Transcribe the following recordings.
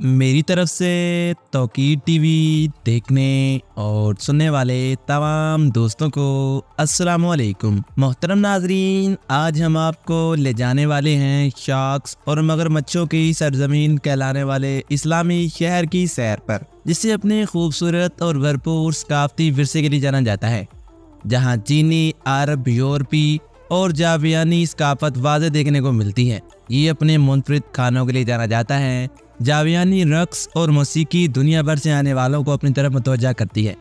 मेरी तरफ से तौकीर टीवी देखने और सुनने वाले तमाम दोस्तों को अस्सलाम वालेकुम। मोहतरम नाजरीन, आज हम आपको ले जाने वाले हैं शार्क्स और मगरमच्छों की सरजमीन कहलाने वाले इस्लामी शहर की सैर पर, जिसे अपने खूबसूरत और भरपूर सकाफती विरसे के लिए जाना जाता है, जहाँ चीनी, अरब, यूरोपी और जावियानी सकाफत वाज़े देखने को मिलती है। ये अपने मुनफरिद खानों के लिए जाना जाता है। जावियानी रक्स और मौसीकी दुनिया भर से आने वालों को अपनी तरफ मुतवज्जा करती है।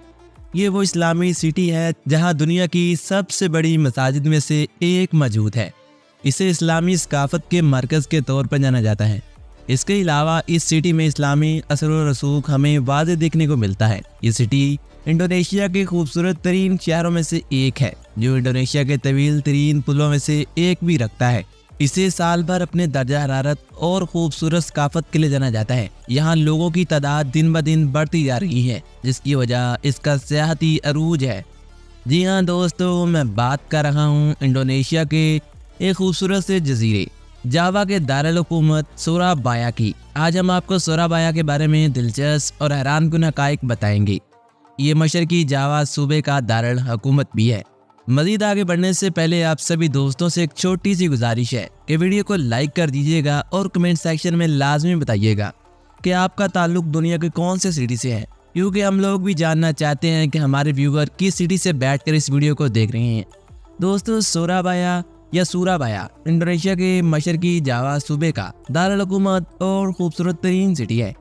ये वो इस्लामी सिटी है जहाँ दुनिया की सबसे बड़ी मसाजिद में से एक मौजूद है। इसे इस्लामी सकाफत के मरकज़ के तौर पर जाना जाता है। इसके अलावा इस सिटी में इस्लामी असर व रसूख हमें वाज़े देखने को मिलता है। ये सिटी इंडोनेशिया के खूबसूरत तरीन शहरों में से एक है, जो इंडोनेशिया के तवील तरीन पुलों में से एक भी रखता है। इसे साल भर अपने दर्जा हरारत और खूबसूरत सकाफत के लिए जाना जाता है। यहाँ लोगों की तादाद दिन ब दिन बढ़ती जा रही है, जिसकी वजह इसका सियाहती अरूज है। जी हाँ दोस्तों, मैं बात कर रहा हूँ इंडोनेशिया के एक खूबसूरत से जजीरे जावा के दारुल हुकूमत सूराबाया की। आज हम आपको सूराबाया के बारे में दिलचस्प और हैरानकुन हक़ाइक़ बताएंगे। ये मशरकी जावा सूबे का दारुल हुकूमत भी है। मज़ीद आगे बढ़ने से पहले आप सभी दोस्तों से एक छोटी सी गुजारिश है कि वीडियो को लाइक कर दीजिएगा और कमेंट सेक्शन में लाजमी बताइएगा कि आपका ताल्लुक दुनिया के कौन से सिटी से है, क्योंकि हम लोग भी जानना चाहते हैं कि हमारे व्यूवर किस सिटी से बैठकर इस वीडियो को देख रहे हैं। दोस्तों, सूराबाया या सूराबाया इंडोनेशिया के मशरकी जावा सूबे का दारुल हुकूमत और खूबसूरत तरीन सिटी है।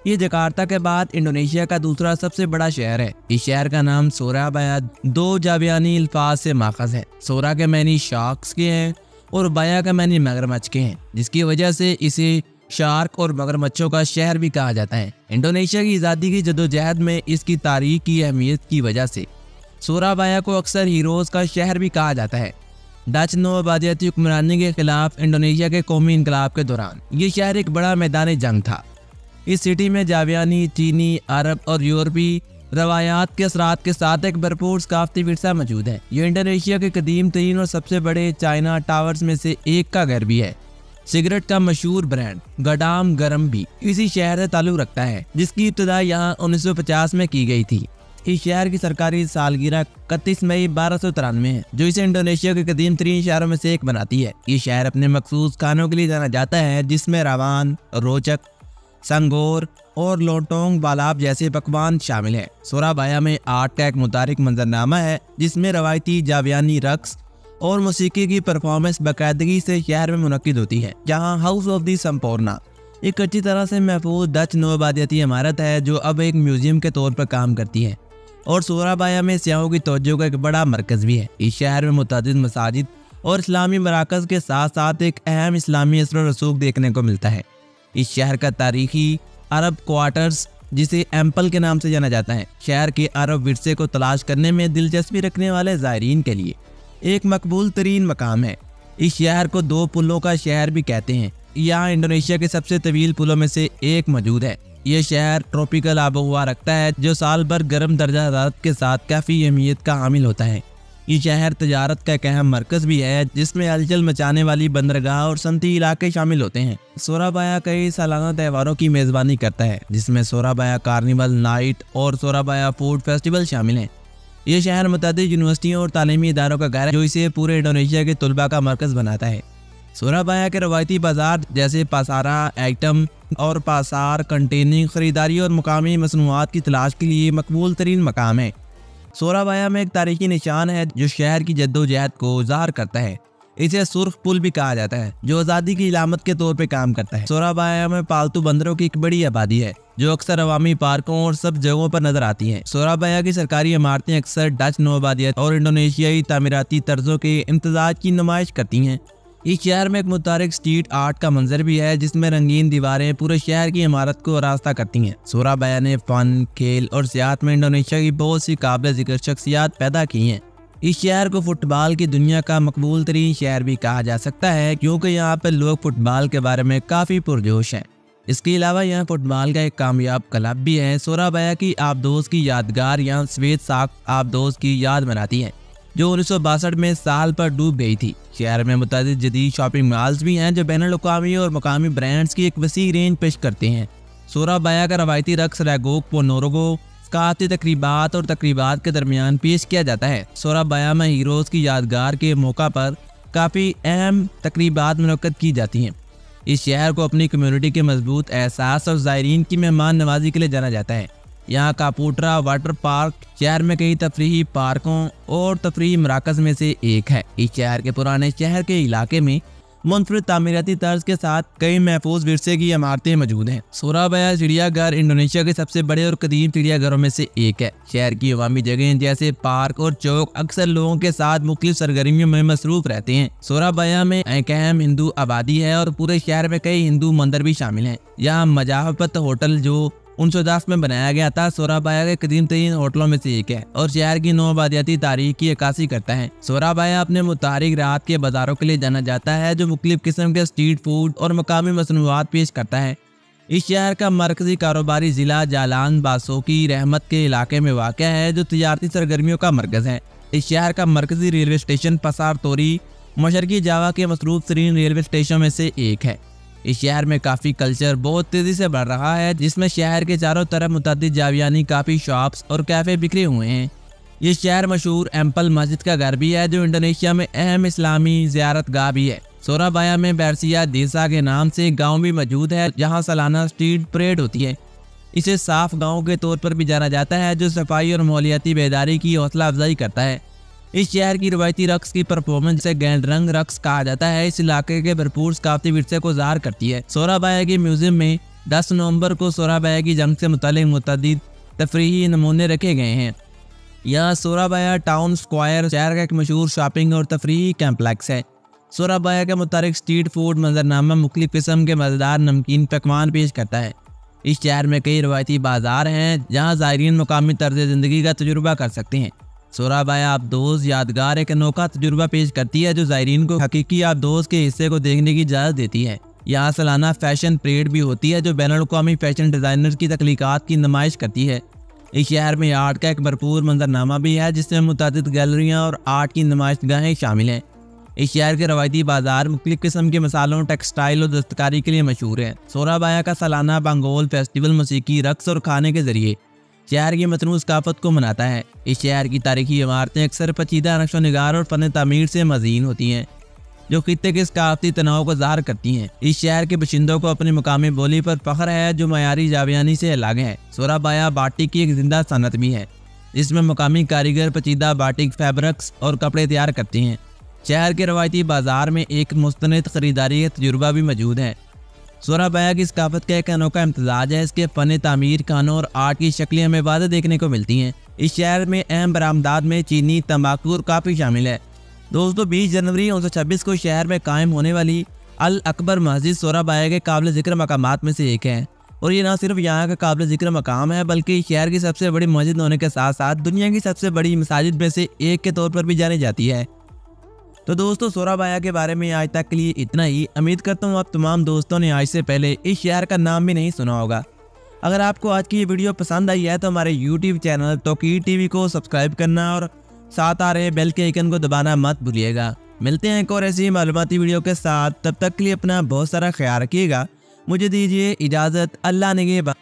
ये जकार्ता के बाद इंडोनेशिया का दूसरा सबसे बड़ा शहर है। इस शहर का नाम सूराबाया दो जावियानी अल्फाज से माखज़ है। सूरा के मैनी शार्क्स के हैं और बाया का मैनी मगरमच्छ के हैं, जिसकी वजह से इसे शार्क और मगरमच्छों का शहर भी कहा जाता है। इंडोनेशिया की आज़ादी की जदोजहद में इसकी तारीख की अहमियत की वजह से सूराबाया को अक्सर हीरोज़ का शहर भी कहा जाता है। डच नौआबादियाती हुक्मरानी के खिलाफ इंडोनेशिया के कौमी इनकलाब के दौरान ये शहर एक बड़ा मैदान जंग था। इस सिटी में जावियानी, चीनी, अरब और यूरोपी रवायात के असरात के साथ एक भरपूर सकाफती विरसा मौजूद है। ये इंडोनेशिया के कदीम तरीन और सबसे बड़े चाइना टावर्स में से एक का घर भी है। सिगरेट का मशहूर ब्रांड गडाम गरम भी इसी शहर से ताल्लुक रखता है, जिसकी इब्तिदा यहाँ 1950 में की गई थी। इस शहर की सरकारी सालगिरह 31 मई 1293 है, जो इसे इंडोनेशिया के कदीम तरीन शहरों में से एक बनाती है। ये शहर अपने मखसूस खानों के लिए जाना जाता है, जिसमें रावान, रोचक, संगोर और लोटोंग बालाब जैसे पकवान शामिल हैं। सूराबाया में आर्ट का एक मुतारिक मंजरनामा है, जिसमें रवायती जावियानी रक्स और मौसीकी की परफॉर्मेंस बाकायदगी से शहर में मुनक्किद होती है। जहां हाउस ऑफ दी संपूर्णा एक अच्छी तरह से महफूज डच नौआबादियाती इमारत है, जो अब एक म्यूजियम के तौर पर काम करती है और सूराबाया में सियाहों की तवज्जो का एक बड़ा मरकज़ भी है। इस शहर में मुतअद्दिद मसाजिद और इस्लामी मराकज़ के साथ साथ एक अहम इस्लामी असर व रसूख देखने को मिलता है। इस शहर का तारीखी अरब क्वार्टर्स, जिसे एम्पल के नाम से जाना जाता है, शहर के अरब विरसे को तलाश करने में दिलचस्पी रखने वाले ज़ायरीन के लिए एक मकबूल तरीन मकाम है। इस शहर को दो पुलों का शहर भी कहते हैं। यहाँ इंडोनेशिया के सबसे तवील पुलों में से एक मौजूद है। यह शहर ट्रॉपिकल आबोहवा रखता है, जो साल भर गर्म दर्जा हरारत के साथ काफ़ी अहमियत का हामिल होता है। ये शहर तजारत का एक अहम मरकज़ भी है, जिसमें हलचल मचाने वाली बंदरगाह और सनती इलाके शामिल होते हैं। सूराबाया कई सालाना त्योहारों की मेज़बानी करता है, जिसमें सूराबाया कार्निवल नाइट और सूराबाया फूड फेस्टिवल शामिल हैं। ये शहर मुतअद्दिद यूनिवर्सिटियों और तालीमी इदारों का घर है, जो इसे पूरे इंडोनेशिया के तुलबा का मरकज़ बनाता है। सूराबाया के रवायती बाजार जैसे पासारा आइटम और पासार कंटेनिंग खरीदारी और मुकामी मसनूआत की तलाश के लिए मकबूल तरीन मकाम है। सूराबाया में एक तारीखी निशान है, जो शहर की जद्दोजहद को ज़ाहिर करता है। इसे सुर्ख पुल भी कहा जाता है, जो आज़ादी की इलामत के तौर पे काम करता है। सूराबाया में पालतू बंदरों की एक बड़ी आबादी है, जो अक्सर अवामी पार्कों और सब जगहों पर नजर आती हैं। सूराबाया की सरकारी इमारतें अक्सर डच नौआबादियत और इंडोनेशियाई तामीराती तर्जों के इम्तजाज की नुमाइश करती हैं। इस शहर में एक मुतारिक स्ट्रीट आर्ट का मंजर भी है, जिसमें रंगीन दीवारें पूरे शहर की इमारत को आरास्ता करती हैं। सूराबाया ने फन, खेल और सियाहत में इंडोनेशिया की बहुत सी काबिल जिक्र शख्सियात पैदा की हैं। इस शहर को फुटबॉल की दुनिया का मकबूल तरीन शहर भी कहा जा सकता है, क्योंकि यहाँ पर लोग फुटबॉल के बारे में काफ़ी पुरजोश हैं। इसके अलावा यहाँ फुटबॉल का एक कामयाब क्लब भी है। सूराबाया की आबदोज की यादगार यहाँ सफेद साख आबदोज की याद मनाती है, जो 1962 में साल पर डूब गई थी। शहर में मुतअद्दिद जदीद शॉपिंग मॉल्स भी हैं, जो बैनुल-अक़वामी और मकामी ब्रांड्स की एक वसी रेंज पेश करते हैं। सोराबाया का रवायती रक्स रैगोक पोनोरोगो काफी तकरीबात और तकरीबात के दरमियान पेश किया जाता है। सोराबाया में हीरोज़ की यादगार के मौका पर काफ़ी अहम तकरीबात मुनक्कद की जाती हैं। इस शहर को अपनी कम्युनिटी के मजबूत एहसास और ज़ायरीन की मेहमान नवाजी के लिए जाना जाता है। यहाँ कापूट्रा वाटर पार्क शहर में कई तफरीही पार्कों और तफरीही मराकज़ में से एक है। इस शहर के पुराने शहर के इलाके में मुनफरद तामीराती तर्ज के साथ कई महफूज विरसे की इमारतें मौजूद हैं। सोराबाया चिड़ियाघर इंडोनेशिया के सबसे बड़े और कदीम चिड़ियाघरों में से एक है। शहर की अवामी जगहें जैसे पार्क और चौक अक्सर लोगों के साथ मुख्तलिफ सरगर्मियों में मसरूफ रहते हैं। सोराबाया में एक अहम हिंदू आबादी है और पूरे शहर में कई हिंदू मंदिर भी शामिल हैं। यहाँ मजाहपत होटल जो 1910 में बनाया गया था, सोराबाया के कदीम तरीन होटलों में से एक है और शहर की नौआबादियाती तारीख की अक्कासी करता है। सोराबाया अपने मुतारिक रात के बाजारों के लिए जाना जाता है जो मुख्तलिफ किस्म के स्ट्रीट फूड और मकामी मसनूआत पेश करता है। इस शहर का मरकजी कारोबारी जिला जालान बासोकी रहमत के इलाके में वाक़या है जो तजारती सरगर्मियों का मरकज़ है। इस शहर का मरकजी रेलवे स्टेशन पसार तोरी मशरकी जावा के मसरूफ तरीन रेलवे स्टेशन में से एक है। इस शहर में काफ़ी कल्चर बहुत तेज़ी से बढ़ रहा है, जिसमें शहर के चारों तरफ मुतअद्दिद जावियानी काफ़ी शॉप्स और कैफ़े बिखरे हुए हैं। ये शहर मशहूर एम्पल मस्जिद का घर भी है जो इंडोनेशिया में अहम इस्लामी ज़ियारत गाह भी है। सोराबाया में बैरसिया देसा के नाम से गांव भी मौजूद है जहां सालाना स्ट्रीट परेड होती है। इसे साफ गांव के तौर पर भी जाना जाता है जो सफाई और माहौलियाती बेदारी की हौसला अफजाई करता है। इस शहर की रवायती रक्स की परफॉर्मेंस से गैंड रंग रक्स कहा जाता है। इस इलाके के भरपूर सकाफती विरसे को ज़ाहिर करती है। सोराबाया के म्यूजियम में 10 नवंबर को सोराबाया की जंग से मुताल्लिक़ मुतअद्दिद तफरीही नमूने रखे गए हैं। यहाँ सोराबाया टाउन स्क्वायर शहर का एक मशहूर शॉपिंग और तफरीही कम्प्लेक्स है। सोराबाया के मुताबिक स्ट्रीट फूड मंजरनामा मुख्तलिफ किस्म के मज़ेदार नमकीन पकवान पेश करता है। इस शहर में कई रवायती बाजार हैं जहाँ ज़ायरीन मुकामी तर्ज ज़िंदगी का तजुर्बा कर सकते हैं। सोराबाया आबदोज़ यादगार एक अनोखा तजुर्बा पेश करती है जो ज़ायरीन को हकीकी आबदोज़ के हिस्से को देखने की इजाज़त देती है। यहाँ सालाना फैशन परेड भी होती है जो बैनुल-अक़वामी फैशन डिज़ाइनर की तख्लीक़ात की नुमाइश करती है। इस शहर में आर्ट का एक भरपूर मंजरनामा भी है जिसमें मुतअद्दिद गैलरियाँ और आर्ट की नुमाइशगाहें शामिल हैं। इस शहर के रवायती बाजार मुख्तलिफ किस्म के मसालों, टेक्सटाइल और दस्तकारी के लिए मशहूर है। सोराबाया का सालाना बांगोल फेस्टिवल मौसीकी, रक्स और खाने के जरिए शहर की मतनूज़ सकाफत को मनाता है। इस शहर की तारीखी इमारतें अक्सर पेचीदा नक्शो निगार और फ़न तामीर से मज़ीन होती हैं जो खित्ते के सकाफती तनाव को ज़ाहिर करती हैं। इस शहर के बशिंदों को अपनी मुकामी बोली पर फ़ख्र है जो मयारी जावियानी से अलग है। सोराबाया बाटिक की एक जिंदा सनत भी है जिसमें मुकामी कारीगर पेचीदा बाटिक फैब्रिक्स और कपड़े तैयार करते हैं। शहर के रवायती बाजार में एक मुस्तनद खरीदारी का तजुर्बा भी मौजूद है। सोराबाया की सकाफत का एक अनोखा इम्तजाज है। इसके फ़न तामीर, खानों और आर्ट की शक्लें हमें वाज़ेह देखने को मिलती हैं। इस शहर में अहम बरामदात में चीनी, तंबाकू और काफ़ी शामिल है। दोस्तों 20 जनवरी 1926 को शहर में कायम होने वाली अल अकबर मस्जिद सोराबाया के काबिल ज़िक्र मकामात में से एक है और ये न सिर्फ यहाँ का काबिल ज़िक्र मकाम है बल्कि शहर की सबसे बड़ी मस्जिद होने के साथ साथ दुनिया की सबसे बड़ी मसाजिद में से एक के तौर पर भी जानी जाती है। तो दोस्तों सोराबाया के बारे में आज तक के लिए इतना ही। उम्मीद करता हूँ आप तमाम दोस्तों ने आज से पहले इस शहर का नाम भी नहीं सुना होगा। अगर आपको आज की ये वीडियो पसंद आई है तो हमारे YouTube चैनल तौकीर टीवी को सब्सक्राइब करना और साथ आ रहे बेल के आइकन को दबाना मत भूलिएगा। मिलते हैं एक और ऐसी मालूमाती वीडियो के साथ, तब तक के लिए अपना बहुत सारा ख्याल रखिएगा। मुझे दीजिए इजाज़त। अल्लाह निगहबान।